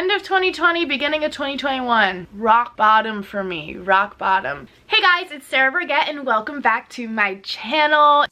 End of 2020, beginning of 2021. Rock bottom for me, rock bottom. Hey guys, it's Sarah Burgett and welcome back to my channel.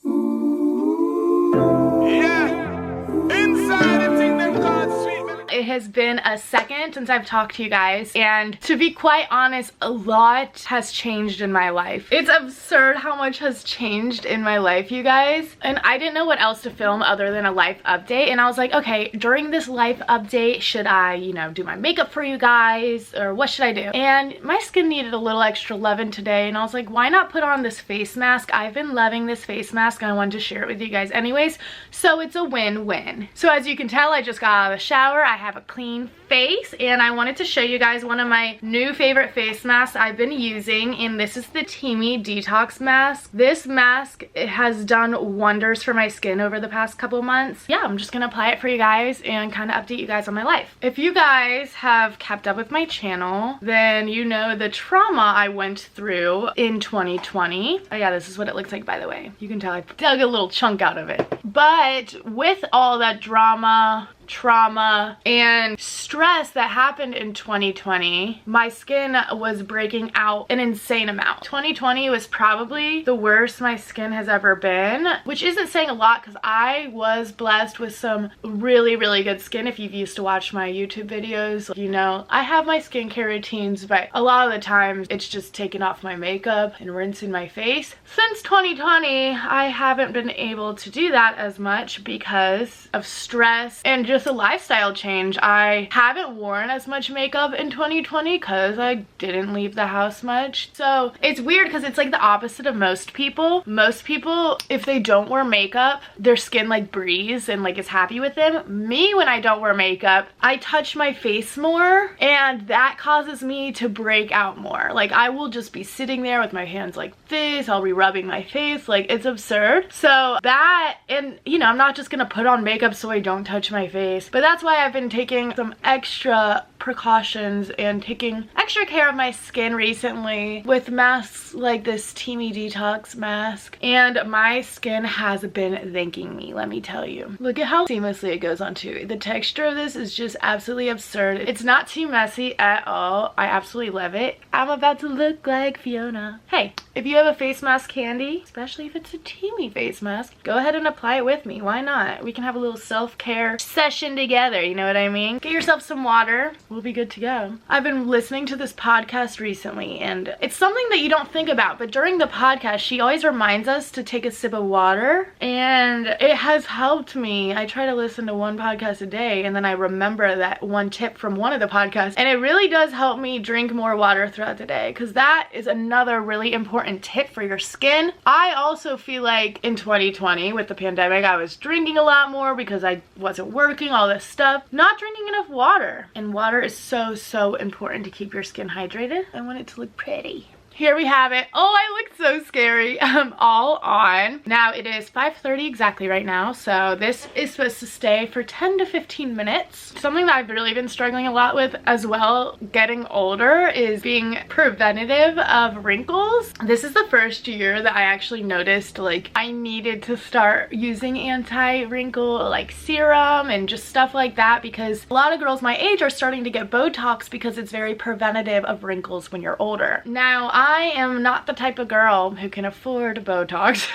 It has been a second since I've talked to you guys, and to be quite honest, a lot has changed in my life. It's absurd how much has changed in my life, you guys. And I didn't know what else to film other than a life update, and I was like, okay, during this life update, should I, do my makeup for you guys, or what should I do? And my skin needed a little extra loving today, and I was like, why not put on this face mask? I've been loving this face mask, and I wanted to share it with you guys anyways, so it's a win-win. So as you can tell, I just got out of the shower. I have a clean face, and I wanted to show you guys one of my new favorite face masks I've been using, and this is the Teamy Detox Mask. This mask, it has done wonders for my skin over the past couple months. Yeah, I'm just gonna apply it for you guys and kind of update you guys on my life. If you guys have kept up with my channel, then you know the trauma I went through in 2020. Oh yeah, this is what it looks like, by the way. You can tell I dug a little chunk out of it. But with all that drama, trauma, and stress that happened in 2020, my skin was breaking out an insane amount. 2020 was probably the worst my skin has ever been, which isn't saying a lot because I was blessed with some really, really good skin. If you've used to watch my YouTube videos, you know I have my skincare routines, but a lot of the times it's just taking off my makeup and rinsing my face. Since 2020, I haven't been able to do that as much because of stress and just a lifestyle change. I haven't worn as much makeup in 2020 because I didn't leave the house much. So it's weird because it's like the opposite of most people. Most people, if they don't wear makeup, their skin like breathes and like is happy with them. Me, when I don't wear makeup, I touch my face more, and that causes me to break out more. Like I will just be sitting there with my hands like this, I'll be rubbing my face, like it's absurd. So that, and I'm not just gonna put on makeup so I don't touch my face, but that's why I've been taking some extra precautions and taking extra care of my skin recently with masks like this Teamy Detox mask, and my skin has been thanking me, let me tell you. Look at how seamlessly it goes on too. The texture of this is just absolutely absurd. It's not too messy at all. I absolutely love it. I'm about to look like Fiona. Hey, if you have a face mask handy, especially if it's a Teamy face mask, go ahead and apply it with me. Why not? We can have a little self-care session together, you know what I mean? Get yourself some water. We'll be good to go. I've been listening to this podcast recently, and it's something that you don't think about, but during the podcast, she always reminds us to take a sip of water, and it has helped me. I try to listen to one podcast a day, and then I remember that one tip from one of the podcasts, and it really does help me drink more water throughout the day, because that is another really important tip for your skin. I also feel like in 2020, with the pandemic, I was drinking a lot more because I wasn't working, all this stuff, not drinking enough water. And water is so important to keep your skin hydrated. I want it to look pretty. Here we have it. Oh, I look so scary. All on. Now it is 5:30 exactly right now, so this is supposed to stay for 10 to 15 minutes. Something that I've really been struggling a lot with as well, getting older, is being preventative of wrinkles. This is the first year that I actually noticed like I needed to start using anti-wrinkle like serum and just stuff like that, because a lot of girls my age are starting to get Botox because it's very preventative of wrinkles when you're older. Now, I am not the type of girl who can afford Botox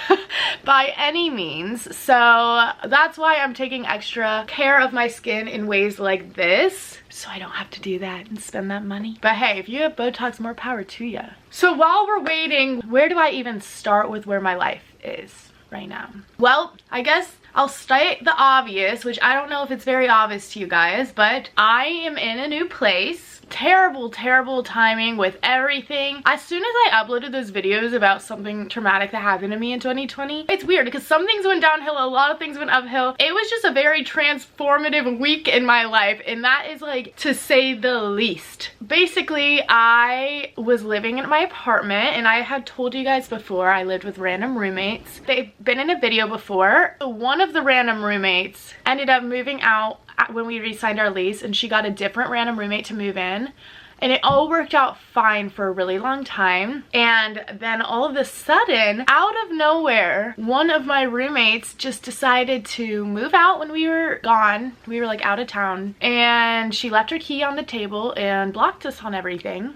by any means, so that's why I'm taking extra care of my skin in ways like this, so I don't have to do that and spend that money. But hey, if you have Botox, more power to you. So while we're waiting, where do I even start with where my life is right now? Well, I guess I'll state the obvious, which I don't know if it's very obvious to you guys, but I am in a new place. Terrible timing with everything. As soon as I uploaded those videos about something traumatic that happened to me in 2020, it's weird because some things went downhill, a lot of things went uphill. It was just a very transformative week in my life, and that is like to say the least. Basically, I was living in my apartment, and I had told you guys before I lived with random roommates. They've been in a video before. One of the random roommates ended up moving out when we re-signed our lease, and she got a different random roommate to move in. And it all worked out fine for a really long time. And then all of a sudden, out of nowhere, one of my roommates just decided to move out when we were gone. We were like out of town. And she left her key on the table and blocked us on everything.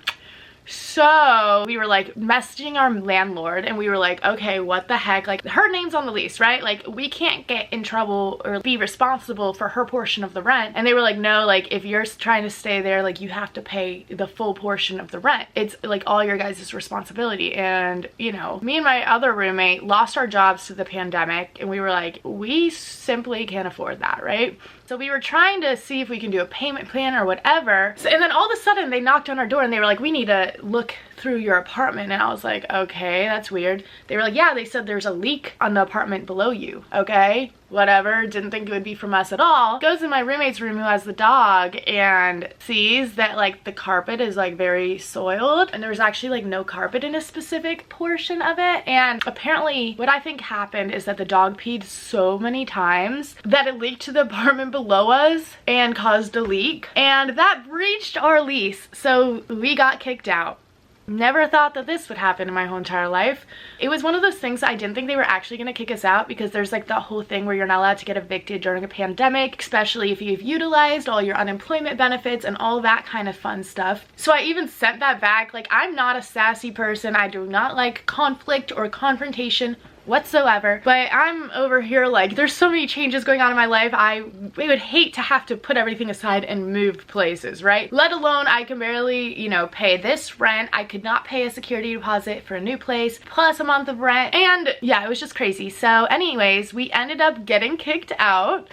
So we were like messaging our landlord and we were like, okay, what the heck? Like, her name's on the lease, right? Like, we can't get in trouble or be responsible for her portion of the rent. And they were like, no, like, if you're trying to stay there, like, you have to pay the full portion of the rent. It's like all your guys' responsibility. And, you know, me and my other roommate lost our jobs to the pandemic and we were like, we simply can't afford that, right? So we were trying to see if we can do a payment plan or whatever. So, and then all of a sudden they knocked on our door and they were like, we need to look through your apartment. And I was like, okay, that's weird. They were like, yeah, they said there's a leak on the apartment below you. Okay, whatever. Didn't think it would be from us at all. Goes in my roommate's room who has the dog and sees that like the carpet is like very soiled and there's actually like no carpet in a specific portion of it. And apparently what I think happened is that the dog peed so many times that it leaked to the apartment below us and caused a leak, and that breached our lease. So we got kicked out. Never thought that this would happen in my whole entire life. It was one of those things I didn't think they were actually going to kick us out, because there's like the whole thing where you're not allowed to get evicted during a pandemic, especially if you've utilized all your unemployment benefits and all that kind of fun stuff. So I even sent that back. Like, I'm not a sassy person. I do not like conflict or confrontation whatsoever, but I'm over here like, there's so many changes going on in my life. I would hate to have to put everything aside and move places, right? Let alone I can barely, you know, pay this rent. I could not pay a security deposit for a new place plus a month of rent, and yeah, it was just crazy. So anyways, we ended up getting kicked out.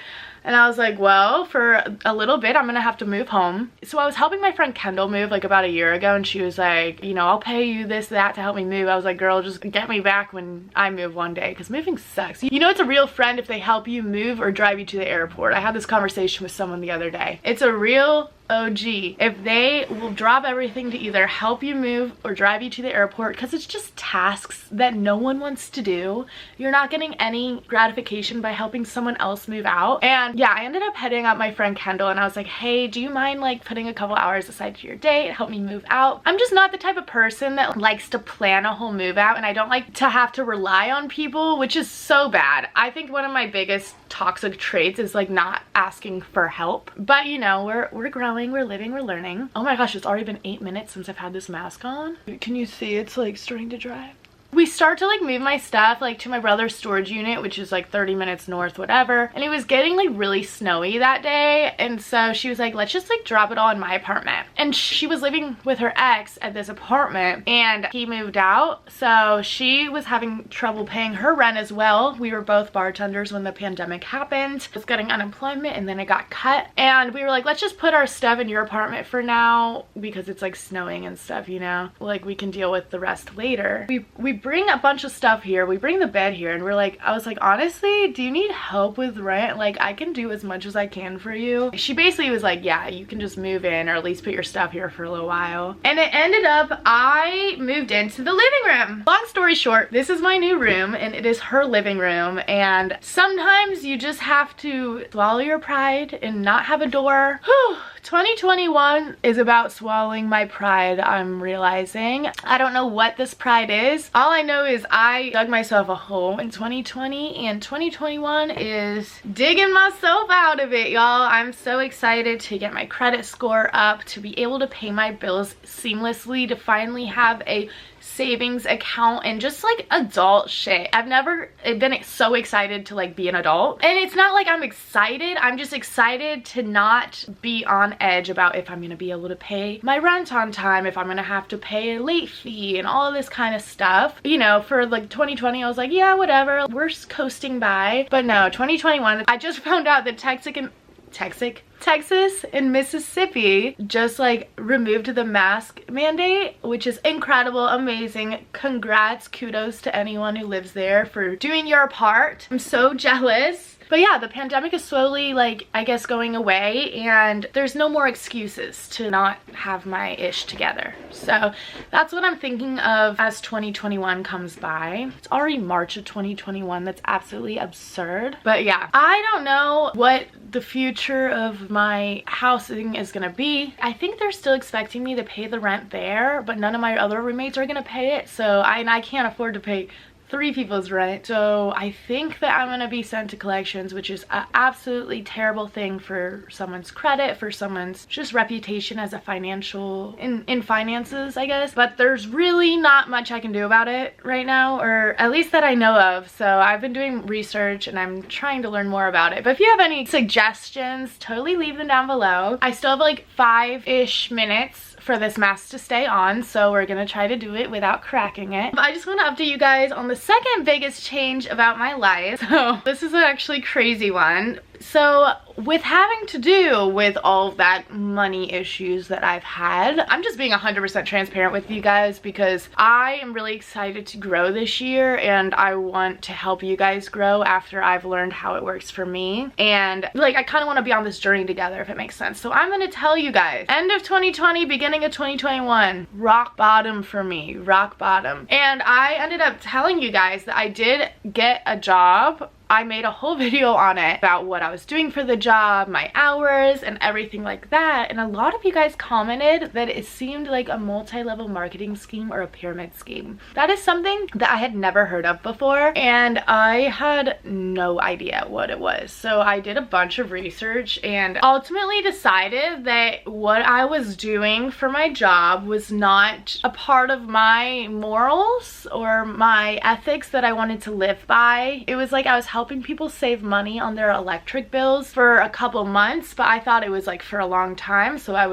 And I was like, well, for a little bit, I'm gonna have to move home. So I was helping my friend Kendall move like about a year ago, and she was like, you know, I'll pay you this, that to help me move. I was like, girl, just get me back when I move one day, because moving sucks. You know, it's a real friend if they help you move or drive you to the airport. I had this conversation with someone the other day. It's a real OG if they will drop everything to either help you move or drive you to the airport, because it's just tasks that no one wants to do. You're not getting any gratification by helping someone else move out. And yeah, I ended up heading up my friend Kendall, and I was like, hey, do you mind like putting a couple hours aside to your day to help me move out? I'm just not the type of person that likes to plan a whole move out, and I don't like to have to rely on people, which is so bad. I think one of my biggest toxic traits is like not asking for help. But you know, we're growing, we're living, we're learning. Oh my gosh, it's already been 8 minutes since I've had this mask on. Can you see it's like starting to dry? We start to like move my stuff like to my brother's storage unit, which is like 30 minutes north, whatever. And it was getting like really snowy that day. And so she was like, let's just like drop it all in my apartment. And she was living with her ex at this apartment and he moved out. So she was having trouble paying her rent as well. We were both bartenders when the pandemic happened. I was getting unemployment and then it got cut. And we were like, let's just put our stuff in your apartment for now because it's like snowing and stuff, you know? Like, we can deal with the rest later. We bring a bunch of stuff here, we bring the bed here, and we're like, I was like, honestly, do you need help with rent? Like, I can do as much as I can for you. She basically was like, yeah, you can just move in or at least put your stuff here for a little while. And it ended up I moved into the living room. Long story short, this is my new room and it is her living room, and sometimes you just have to swallow your pride and not have a door. Whew. 2021 is about swallowing my pride, I'm realizing. I don't know what this pride is. All I know is I dug myself a hole in 2020, and 2021 is digging myself out of it, y'all. I'm so excited to get my credit score up, to be able to pay my bills seamlessly, to finally have a savings account, and just like adult shit. I've never been so excited to like be an adult, and it's not like I'm excited, I'm just excited to not be on edge about if I'm gonna be able to pay my rent on time, if I'm gonna have to pay a late fee and all of this kind of stuff. You know, for like 2020 I was like, yeah, whatever, we're coasting by. But no, 2021, I just found out that Texas and Mississippi just like removed the mask mandate, which is incredible, amazing. Congrats, kudos to anyone who lives there for doing your part. I'm so jealous. But yeah, the pandemic is slowly, like, I guess going away, and there's no more excuses to not have my ish together. So that's what I'm thinking of as 2021 comes by. It's already March of 2021. That's absolutely absurd. But yeah, I don't know what the future of my housing is gonna be. I think they're still expecting me to pay the rent there, but none of my other roommates are gonna pay it. So I can't afford to pay 3 people's rent. So I think that I'm gonna be sent to collections, which is an absolutely terrible thing for someone's credit, for someone's just reputation as a financial, in finances, I guess. But there's really not much I can do about it right now, or at least that I know of. So I've been doing research and I'm trying to learn more about it. But if you have any suggestions, totally leave them down below. I still have like 5-ish minutes for this mask to stay on, so we're gonna try to do it without cracking it. I just want to update you guys on the second biggest change about my life. So this is an actually crazy one. So with having to do with all of that money issues that I've had, I'm just being 100% transparent with you guys because I am really excited to grow this year, and I want to help you guys grow after I've learned how it works for me. And like, I kind of want to be on this journey together, if it makes sense. So I'm going to tell you guys, end of 2020, beginning of 2021, rock bottom for me, rock bottom. And I ended up telling you guys that I did get a job. I made a whole video on it about what I was doing for the job, my hours, and everything like that. And a lot of you guys commented that it seemed like a multi-level marketing scheme or a pyramid scheme. That is something that I had never heard of before, and I had no idea what it was. So I did a bunch of research and ultimately decided that what I was doing for my job was not a part of my morals or my ethics that I wanted to live by. It was like I was helping people save money on their electric bills for a couple months, but I thought it was like for a long time. So I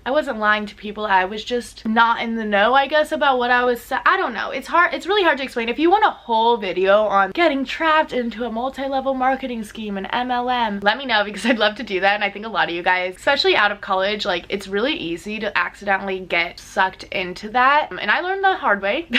wasn't lying to people. I was just not in the know, I guess, about what I was. I don't know. It's really hard to explain. If you want a whole video on getting trapped into a multi-level marketing scheme and MLM, let me know, because I'd love to do that. And I think a lot of you guys, especially out of college, like, it's really easy to accidentally get sucked into that. And I learned the hard way.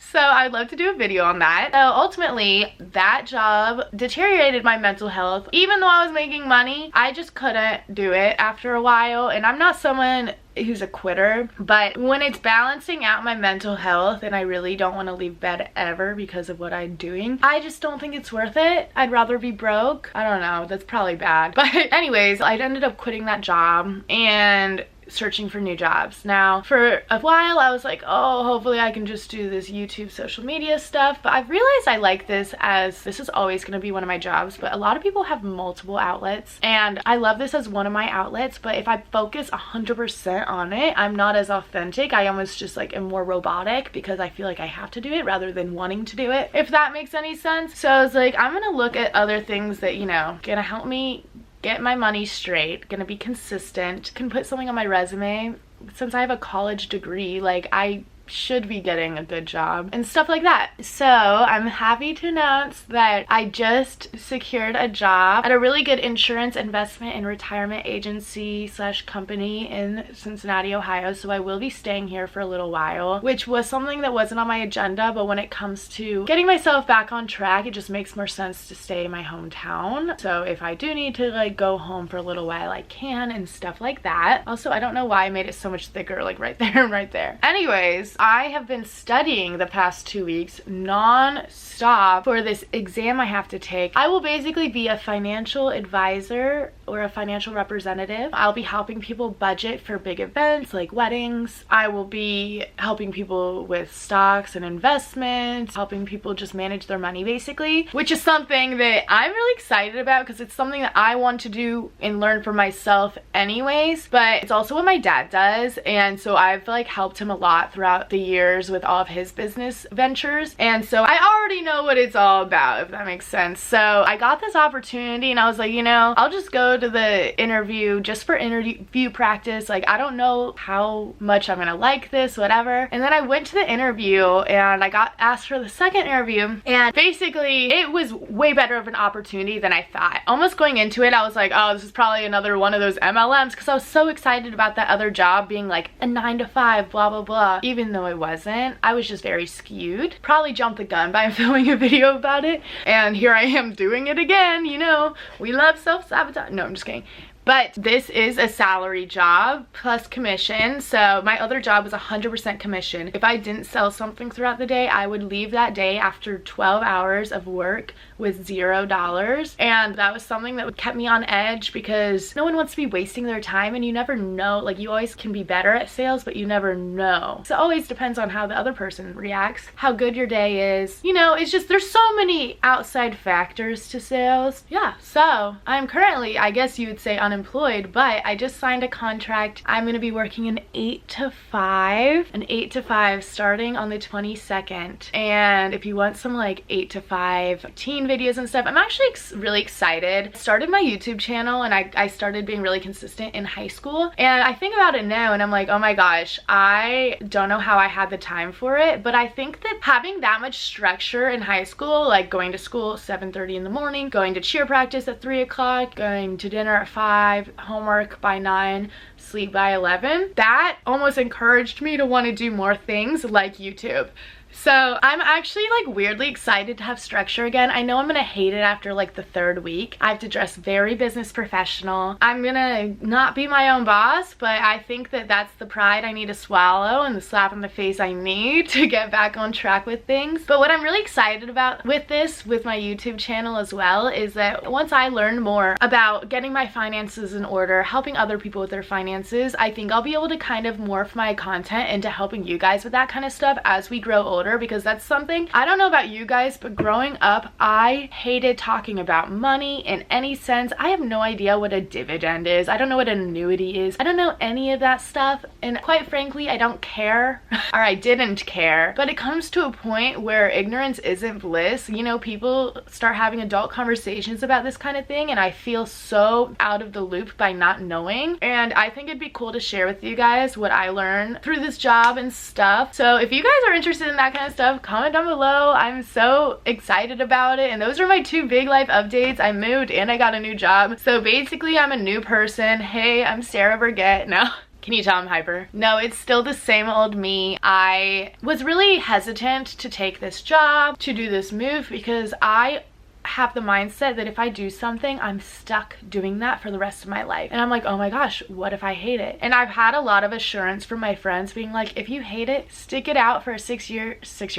So I'd love to do a video on that. So ultimately, that job deteriorated my mental health. Even though I was making money, I just couldn't do it after a while. And I'm not someone who's a quitter, but when it's balancing out my mental health and I really don't want to leave bed ever because of what I'm doing, I just don't think it's worth it. I'd rather be broke. I don't know, that's probably bad. But anyways, I ended up quitting that job and searching for new jobs. Now, for a while I was like, oh, hopefully I can just do this YouTube social media stuff, but I've realized I like this, as this is always going to be one of my jobs, but a lot of people have multiple outlets, and I love this as one of my outlets. But if I focus 100% on it, I'm not as authentic. I almost just like am more robotic because I feel like I have to do it rather than wanting to do it, if that makes any sense. So I was like, I'm gonna look at other things that, you know, gonna help me get my money straight, gonna be consistent, can put something on my resume. Since I have a college degree, like, I should be getting a good job and stuff like that. So I'm happy to announce that I just secured a job at a really good insurance, investment, and retirement agency slash company in Cincinnati, Ohio. So I will be staying here for a little while, which was something that wasn't on my agenda, but when it comes to getting myself back on track, it just makes more sense to stay in my hometown. So if I do need to like go home for a little while, I can, and stuff like that. Also, I don't know why I made it so much thicker, like right there and right there. Anyways, I have been studying the past 2 weeks non-stop for this exam I have to take. I will basically be a financial advisor or a financial representative. I'll be helping people budget for big events like weddings. I will be helping people with stocks and investments, helping people just manage their money basically, which is something that I'm really excited about because it's something that I want to do and learn for myself anyways, but it's also what my dad does, and so I've like helped him a lot throughout the years with all of his business ventures, and so I already know what it's all about, if that makes sense. So I got this opportunity and I was like, you know, I'll just go to the interview just for interview practice. Like, I don't know how much I'm gonna like this, whatever. And then I went to the interview and I got asked for the second interview, and basically it was way better of an opportunity than I thought. Almost going into it, I was like, oh, this is probably another one of those MLMs, because I was so excited about that other job being like a 9 to 5, blah, blah, blah. Even though it wasn't, I was just very skewed. Probably jumped the gun by filming a video about it. And here I am doing it again, you know. We love self-sabotage. No, I'm just kidding. But this is a salary job plus commission. So my other job was 100% commission. If I didn't sell something throughout the day, I would leave that day after 12 hours of work with $0. And that was something that kept me on edge, because no one wants to be wasting their time, and you never know. Like, you always can be better at sales, but you never know. So it always depends on how the other person reacts, how good your day is. You know, it's just, there's so many outside factors to sales. Yeah, so I'm currently, I guess you would say, unemployed, but I just signed a contract. I'm gonna be working an 8 to 5 starting on the 22nd. And if you want some like 8 to 5 teen videos and stuff, I'm actually really excited. I started my YouTube channel, and I started being really consistent in high school, and I think about it now and I'm like, oh my gosh, I don't know how I had the time for it. But I think that having that much structure in high school, like going to school at 7:30 in the morning, going to cheer practice at 3 o'clock, going to dinner at 5, homework by 9, sleep by 11, that almost encouraged me to want to do more things like YouTube. So I'm actually like weirdly excited to have structure again. I know I'm gonna hate it after like the 3rd week. I have to dress very business professional. I'm gonna not be my own boss, but I think that that's the pride I need to swallow and the slap in the face I need to get back on track with things. But what I'm really excited about with this, with my YouTube channel as well, is that once I learn more about getting my finances in order, helping other people with their finances, I think I'll be able to kind of morph my content into helping you guys with that kind of stuff as we grow older. Because that's something, I don't know about you guys, but growing up, I hated talking about money in any sense. I have no idea what a dividend is. I don't know what an annuity is. I don't know any of that stuff. And quite frankly, I don't care. Or I didn't care. But it comes to a point where ignorance isn't bliss. You know, people start having adult conversations about this kind of thing, and I feel so out of the loop by not knowing. And I think it'd be cool to share with you guys what I learned through this job and stuff. So if you guys are interested in that kind of stuff, comment down below. I'm so excited about it. And those are my 2 big life updates. I moved and I got a new job. So basically I'm a new person. Hey, I'm Sarah Burgett now. Can you tell I'm hyper? No, it's still the same old me. I was really hesitant to take this job, to do this move, because I have the mindset that if I do something, I'm stuck doing that for the rest of my life. And I'm like, oh my gosh, what if I hate it? And I've had a lot of assurance from my friends being like, if you hate it, stick it out for 6 years. Stick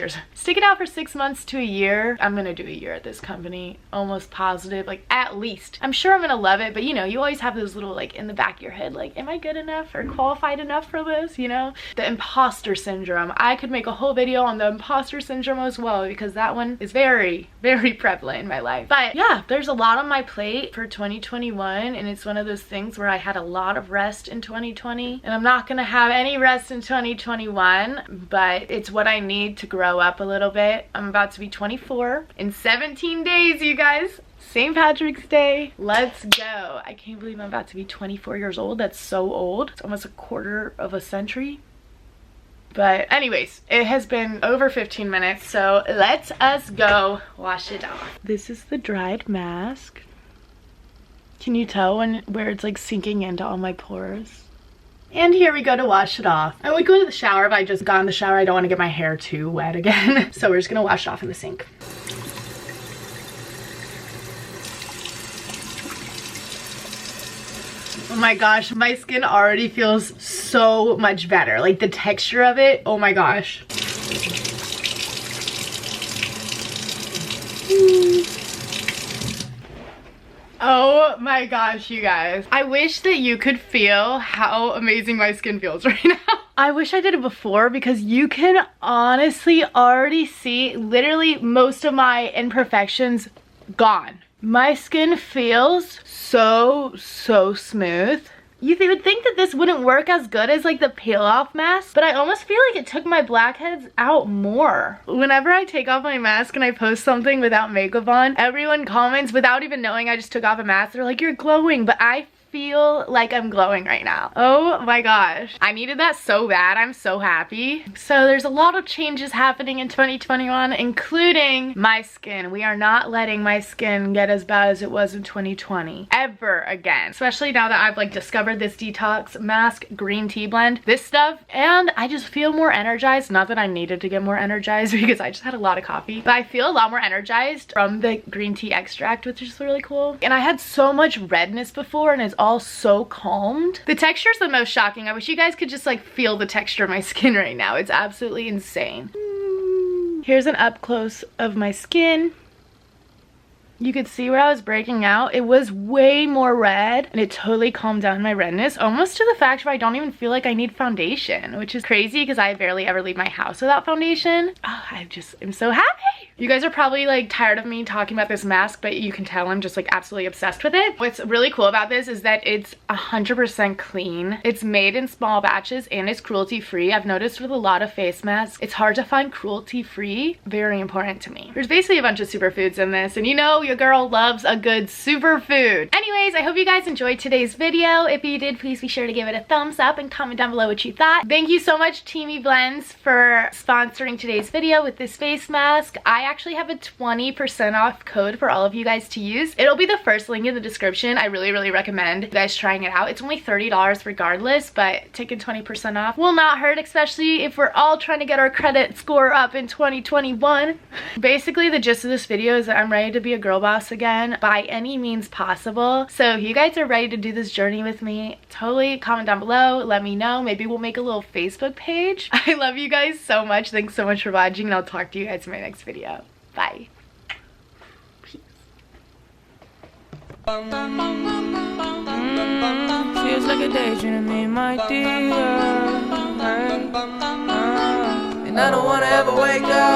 it out for 6 months to a year. I'm gonna do a year at this company, almost positive, like at least. I'm sure I'm gonna love it, but you know, you always have those little like in the back of your head, like, am I good enough or qualified enough for this? You know, the imposter syndrome. I could make a whole video on the imposter syndrome as well, because that one is very, very prevalent in my life. But yeah, there's a lot on my plate for 2021, and it's one of those things where I had a lot of rest in 2020, and I'm not gonna have any rest in 2021, but it's what I need to grow up a little bit. I'm about to be 24 in 17 days, you guys. St. Patrick's Day. Let's go. I can't believe I'm about to be 24 years old. That's so old. It's almost a quarter of a century. But anyways, it has been over 15 minutes, so let us go wash it off. This is the dried mask. Can you tell where it's like sinking into all my pores? And here we go to wash it off. I would go to the shower if I just got in the shower. I don't want to get my hair too wet again. So we're just gonna wash it off in the sink. Oh my gosh, my skin already feels so much better. Like the texture of it, oh my gosh. Oh my gosh, you guys. I wish that you could feel how amazing my skin feels right now. I wish I did it before, because you can honestly already see literally most of my imperfections gone. My skin feels so smooth. You would think that this wouldn't work as good as like the peel off mask, but I almost feel like it took my blackheads out more. Whenever I take off my mask and I post something without makeup on, everyone comments without even knowing I just took off a mask. They're like, you're glowing, but I feel like I'm glowing right now. Oh my gosh. I needed that so bad. I'm so happy. So there's a lot of changes happening in 2021, including my skin. We are not letting my skin get as bad as it was in 2020 ever again, especially now that I've like discovered this detox mask green tea blend, this stuff, and I just feel more energized. Not that I needed to get more energized because I just had a lot of coffee, but I feel a lot more energized from the green tea extract, which is really cool. And I had so much redness before, and it's all so calmed. The texture is the most shocking. I wish you guys could just like feel the texture of my skin right now. It's absolutely insane. Here's an up close of my skin. You could see where I was breaking out. It was way more red, and it totally calmed down my redness, almost to the fact where I don't even feel like I need foundation, which is crazy because I barely ever leave my house without foundation. Oh, I'm so happy. You guys are probably like tired of me talking about this mask, but you can tell I'm just like absolutely obsessed with it. What's really cool about this is that it's 100% clean. It's made in small batches and it's cruelty free. I've noticed with a lot of face masks, it's hard to find cruelty free. Very important to me. There's basically a bunch of superfoods in this, and you know your girl loves a good superfood. Anyways, I hope you guys enjoyed today's video. If you did, please be sure to give it a thumbs up and comment down below what you thought. Thank you so much Teamy Blends for sponsoring today's video with this face mask. I actually have a 20% off code for all of you guys to use. It'll be the first link in the description. I really recommend you guys trying it out. It's only $30 regardless, but taking 20% off will not hurt, especially if we're all trying to get our credit score up in 2021. Basically, the gist of this video is that I'm ready to be a girl boss again by any means possible. So if you guys are ready to do this journey with me, totally comment down below. Let me know. Maybe we'll make a little Facebook page. I love you guys so much. Thanks so much for watching, and I'll talk to you guys in my next video. Bye. Peace. Feels like a daydream to me, my dear. And I don't wanna ever wake up.